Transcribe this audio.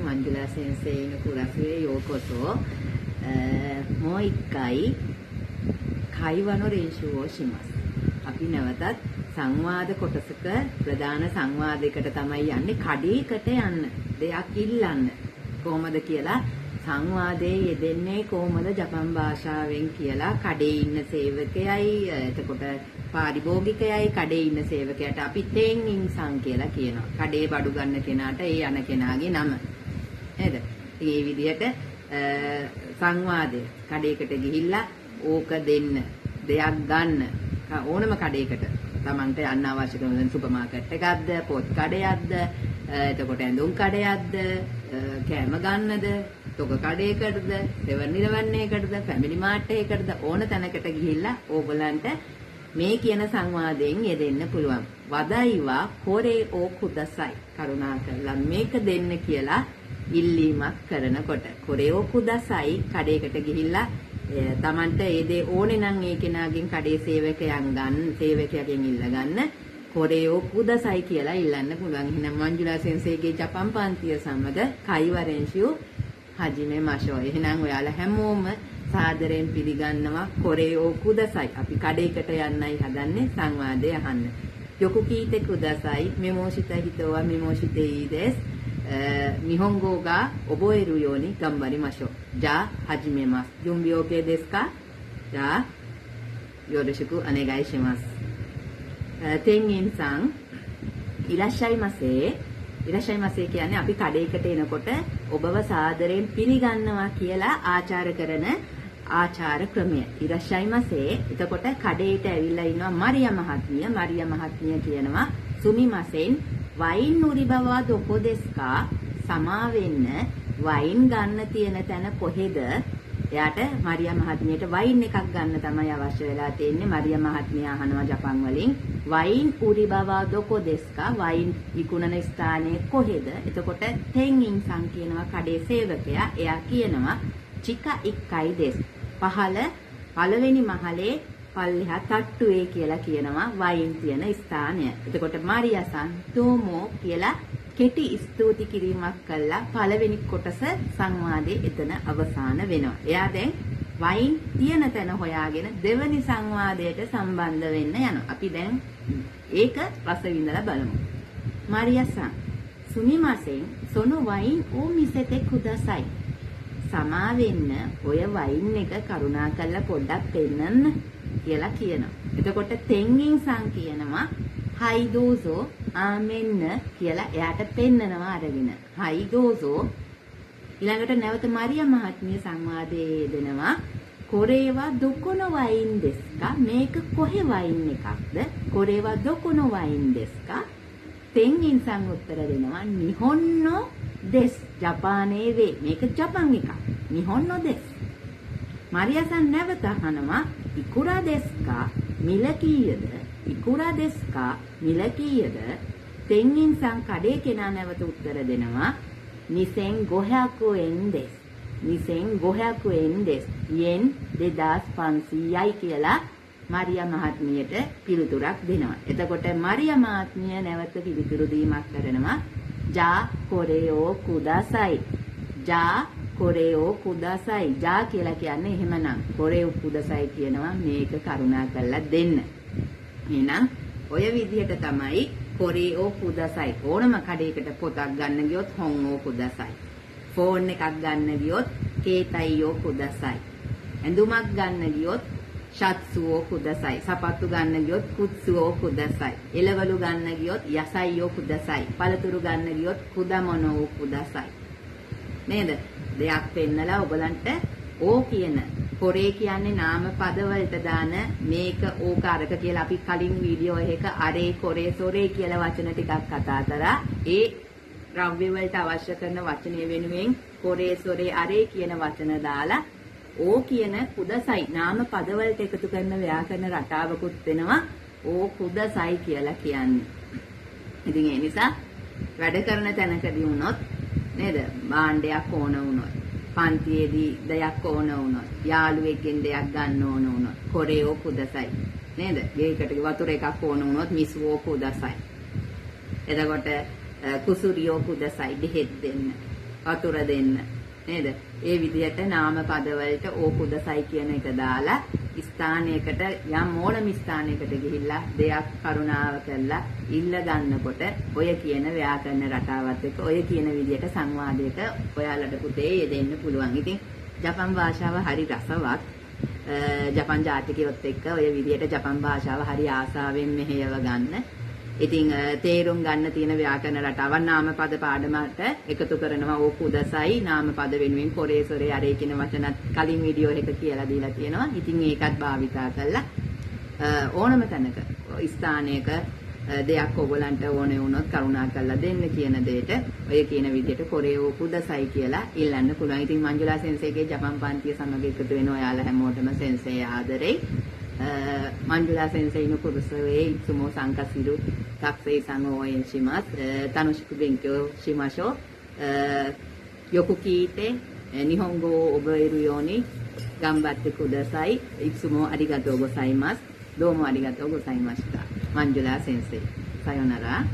Manjula Sensei no Kurasue Yokoso. Mo ikkai Kaiwa no renshu wo shimasu. අපි නැවතත් සංවාද කොටසක ප්‍රධාන සංවාදයකට තමයි යන්නේ කඩේකට යන්න. දෙයක් ඉල්ලන්න. කොහොමද කියලා සංවාදයේ යෙදෙන්නේ කොහොමද ජපන් භාෂාවෙන් කියලා කඩේ ඉන්න සේවකයයි එතකොට පාරිභෝගිකයයි කඩේ ඉන්න සේවකයාට අපි තෙන් ඉන්සන් කියලා කියනවා. කඩේ බඩු ගන්න කෙනාට ඒ යන කෙනාගේ නම. නේද? මේ විදිහට සංවාදය කඩේකට ගිහිල්ලා ඕක දෙන්න දෙයක් ගන්න ඕනම කඩේකට තමන්ට යන්න අවශ්‍ය කරන සුපර් මාකට් එකක්ද පොත් කඩයක්ද එතකොට ඇඳුම් කඩයක්ද කෑම ගන්නද තොග කඩේකටද සෙවන් ඉලවන්නේකටද ෆැමිලි මාර්ට් එකකටද ඕන තැනකට ගිහිල්ලා ඕගලන්ට මේ කියන සංවාදයෙන් යෙදෙන්න පුළුවන්. වදයිවා කොරේ ඕ කුදසයි කරුණාකරලා මේක දෙන්න කියලා ඉල්ලීමක් කරනකොට කොරේ ඕ කුදසයි කඩේකට ගිහිල්ලා තමන්ට ඒ දේ ඕනේ නම් ඒ කෙනාගෙන් කඩේ සේවකයාගෙන් ඉල්ල ගන්න කොරේෝ කුදසයි කියලා ඉල්ලන්න පුළුවන්. එහෙනම් මංජුලා සෙන්සේගේ ජපන් පන්තිය සමග කයිවරෙන්ෂියු හජිමේ මාෂෝ. එහෙනම් ඔයාලා හැමෝම සාදරයෙන් පිළිගන්නවා කොරේෝ කුදසයි. අපි කඩේකට යන්නයි හදන්නේ සංවාදය අහන්න. යොකු කීතේ කුදසයි මෙමෝෂිත හිතෝවා මෙමෝෂිතේ ඉදෙස් Nihongo ga oboeru yo ni ganbarimashou. Ja hajimemasu. Junbi okay desu ka? Ja yoroshiku onegai shimasu. Tengen-san irashaimasu. ඉරෂයිමසේ කියන්නේ අපි කඩේකට එනකොට ඔබව සාදරයෙන් පිළිගන්නවා කියලා ආචාර කරන ආචාර ක්‍රමය. ඉරෂයිමසේ එතකොට කඩේට ඇවිල්ලා ඉන්නවා මරියා මහත්මිය. මරියා මහත්මිය කියනවා සුමිමසෙන් වයින් උරිබවා දොකෝ දෙස්කා සමා වෙන්න වයින් ගන්න තියෙන තැන කොහෙද? එයාට මරියා මහත්මියට වයින් එකක් ගන්න තමයි අවශ්‍ය වෙලා තියෙන්නේ. මරියා මහත්මිය අහනවා ජපන් වලින් වයින් උරිබවා දොකෝ දෙස්කා වයින් විකුණන ස්ථානයේ කොහෙද? එතකොට තෙන් ඉන්සන් කියනවා කඩේ සේවකයා. එයා කියනවා චිකා ඉක්කයි දෙස්. පළවෙනි මහලේ පල්ලෙහා තට්ටුවේ කියලා කියනවා වයින් තියෙන ස්ථානය. එතකොට මරියාසන් තෝමෝ කියලා කෙටි ස්තුති කිරීමක් කළා පළවෙනි කොටස සංවාදයේ එතන අවසන් වෙනවා. එයා දැන් වයින් තියෙන තැන හොයාගෙන දෙවෙනි සංවාදයට සම්බන්ධ වෙන්න යනවා. අපි දැන් ඒක රස විඳලා බලමු. මරියාසන් සුමිමාසෙන් සොනු වයින් ඕ මිසෙතේ කුදාසයි. සමා වෙන්න ඔය වයින් එක කරුණාකරලා පොඩ්ඩක් පෙන්නන්න කියලා කියනවා. එතකොට තෙන්ගින් සන් කියනවා හයිදෝසෝ ආමෙන්න කියලා එයාට පෙන්නනවා අරගෙන. හයිදෝසෝ ඊළඟට නැවත මරියා මහත්මිය සංවාදයේ දෙනවා කොරේවා දොකොන වයින් දෙස්කා මේක කොහේ වයින් එකක්ද? කොරේවා දොකොන වයින් දෙස්කා තෙන්ගින් සන් උත්තර දෙනවා නිහොන්නෝ දෙස් ජපානයේ වේ. මේක ජපන් එකක්. නිහොන්නෝ දෙස්. මරියාසන් නැවත අහනවා ඉකුරා දෙස්කා මිල කීයද? ඉකුරා දෙස්කා මිල කීයද? තෙන්ගින් සන් කඩේ කෙනා නැවත උත්තර දෙනවා නිසෙන් 500 yen දෙස්. නිසෙන් 500 yen දෙස්. යෙන් 2500යි කියලා මරියා මහත්මියට පිළිතුරක් දෙනවා. එතකොට මරියා මහත්මිය නැවත පිළිතුරු දීමක් කරනවා ජා කොරේෝ කුදාසයි. ජා කොරේෝ කුදාසයි. ජා කියලා කියන්නේ එහෙමනම් කොරේෝ කුදාසයි කියනවා මේක කරුණා කරලා දෙන්න. එහෙනම් ඔය විදිහට තමයි කොරේෝ කුදාසයි. ඕනම කඩේකට පොතක් ගන්න ගියොත් හොන්ෝ කුදාසයි. ෆෝන් එකක් ගන්න ගියොත් කේතයියෝ කුදාසයි. ඇඳුමක් ගන්න ගියොත් ෂත්සුවෝ කුදාසයි. සපත්තු ගන්න ගියොත් කුත්සුවෝ කුදාසයි. එළවලු ගන්න ගියොත් යසයියෝ කුදාසයි. පළතුරු ගන්න ගියොත් කුදාමනෝ කුදාසයි. නේද? දෙයක් පෙන්නලා ඔයගලන්ට ඕ කියන කොරේ කියන්නේ නාම පද වලට දාන මේක ඕක අරක කියලා අපි කලින් වීඩියෝ එකක අරේ කොරේ සොරේ කියලා වචන ටිකක් කතා කරා. ඒ ද්‍රව්‍ය වලට අවශ්‍ය කරන වචනය වෙනුවෙන් කොරේ සොරේ අරේ කියන වචන දාලා ඕ කියන කුදසයි නාම පද වලට එකතු කරන ව්‍යාකරණ රටාවකුත් වෙනවා ඕ කුදසයි කියලා කියන්නේ. ඉතින් ඒ නිසා වැඩ කරන තැනකදී වුණොත් නේද භාණ්ඩයක් ඕන වුණොත් පන්තියේදී දෙයක් ඕන වුණොත් යාළුවෙක්ගෙන් දෙයක් ගන්න ඕන වුණොත් කොරේෝ කුදසයි නේද ගේකට වතුර එකක් ඕන වුණොත් මිස්වෝ කුදසයි. එතකොට කුසුරියෝ කුදසයි බෙහෙත් දෙන්න වතුර දෙන්න. නේද? ඒ විදිහට නාම පද වලට ඕ කුදසයි කියන එක දාලා ස්ථානයකට යම් ඕනම ස්ථානයකට ගිහිල්ලා දෙයක් කරුණාව කරලා ඉල්ල ගන්නකොට ඔය කියන ව්‍යාකරණ රටාවත් එක්ක ඔය කියන විදිහට සංවාදයක ඔයාලට පුතේ යෙදෙන්න පුළුවන්. ඉතින් ජපන් භාෂාව හරි රසවත්. ජපන් ජාතිකයොත් එක්ක ඔය විදිහට ජපන් භාෂාව හරි ආසාවෙන් මෙහෙයව ගන්න. ඉතින් තේරුම් ගන්න තියෙන ව්‍යාකරණ රටාවන් නාමපද පාඩමට එකතු කරනවා ඕ කුදසයි නාමපද වෙනුවෙන් කොරේසොරේ අරේ කියන වචනත් කලින් වීඩියෝ එක කියලා දීලා තියෙනවා. ඉතින් ඒකත් භාවිතා කරලා ඕනම තැනක ස්ථානයක දෙයක් ඔයගලන්ට ඕනේ වුණොත් කරුණා කරලා දෙන්න කියන දෙයට ඔය කියන විදිහට කොරේ ඕ කුදසයි කියලා ඉල්ලන්න පුළුවන්. ඉතින් මංජුලා සෙන්සේගේ ජපන් පන්තිය සමග එකතු වෙන ඔයාලා හැමෝටම සෙන්සේ ආදරෙයි. Manjula sensei no kurusu e itsumo sankasiru takusei san o ouen shimasu. 楽しく勉強しましょう。よく聞いて日本語を覚えるように頑張ってください。いつもありがとうございます。どうもありがとうございました。マンジュラ先生。さよなら。